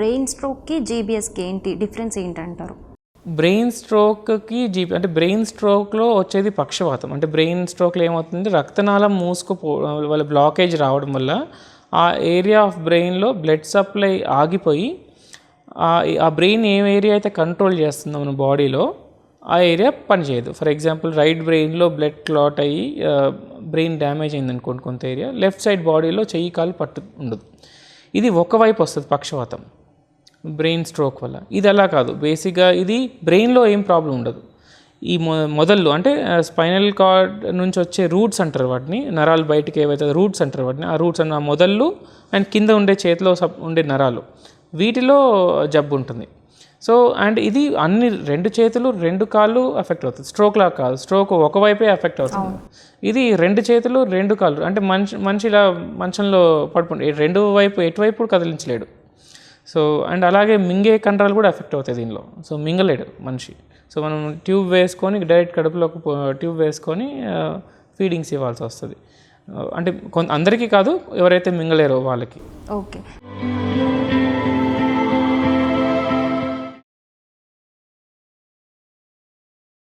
Brain స్ట్రోక్కి జీబీఎస్కి ఏంటి difference ఏంటంటారు? Brain స్ట్రోక్కి అంటే బ్రెయిన్ స్ట్రోక్లో వచ్చేది పక్షవాతం. అంటే బ్రెయిన్ స్ట్రోక్లో ఏమవుతుంది, రక్తనాళం వాళ్ళ బ్లాకేజ్ రావడం వల్ల ఆ ఏరియా ఆఫ్ బ్రెయిన్లో బ్లడ్ సప్లై ఆగిపోయి ఆ బ్రెయిన్ ఏ ఏరియా అయితే కంట్రోల్ చేస్తుందో మన బాడీలో ఆ ఏరియా పనిచేయదు. ఫర్ ఎగ్జాంపుల్ రైట్ బ్రెయిన్లో బ్లడ్ క్లాట్ అయ్యి బ్రెయిన్ డ్యామేజ్ అయింది అనుకోండి కొంత ఏరియా, లెఫ్ట్ సైడ్ బాడీలో చెయ్యి కాలు పట్టు ఉండదు. ఇది ఒకవైపు వస్తుంది పక్షవాతం బ్రెయిన్ స్ట్రోక్ వల్ల. ఇది అలా కాదు, బేసిక్గా ఇది బ్రెయిన్లో ఏం ప్రాబ్లం ఉండదు. ఈ మొదళ్ళు అంటే స్పైనల్ కార్డ్ నుంచి వచ్చే రూట్స్ అంటారు వాటిని, నరాలు బయటికి ఏవైతే రూట్స్ అంటారు వాటిని, ఆ రూట్స్ అన్న మొదళ్ళు అండ్ కింద ఉండే చేతిలో ఉండే నరాలు, వీటిలో జబ్బు ఉంటుంది. సో అండ్ ఇది అన్ని 2 చేతులు 2 కాళ్ళు ఎఫెక్ట్ అవుతుంది. స్ట్రోక్లా కాదు, స్ట్రోక్ ఒకవైపే ఎఫెక్ట్ అవుతుంది. ఇది 2 చేతులు 2 కాళ్ళు, అంటే మనిషి ఇలా మంచంలో పడుకుంటే 2 వైపు ఎటువైపు కదిలించలేడు. సో అండ్ అలాగే మింగే కండరాలు కూడా ఎఫెక్ట్ అవుతాయి దీనిలో. సో మింగలేడు మనిషి. సో మనం ట్యూబ్ వేసుకొని డైరెక్ట్ కడుపులోకి ట్యూబ్ వేసుకొని ఫీడింగ్స్ ఇవ్వాల్సి వస్తుంది. అంటే అందరికీ కాదు, ఎవరైతే మింగలేరో వాళ్ళకి. ఓకే.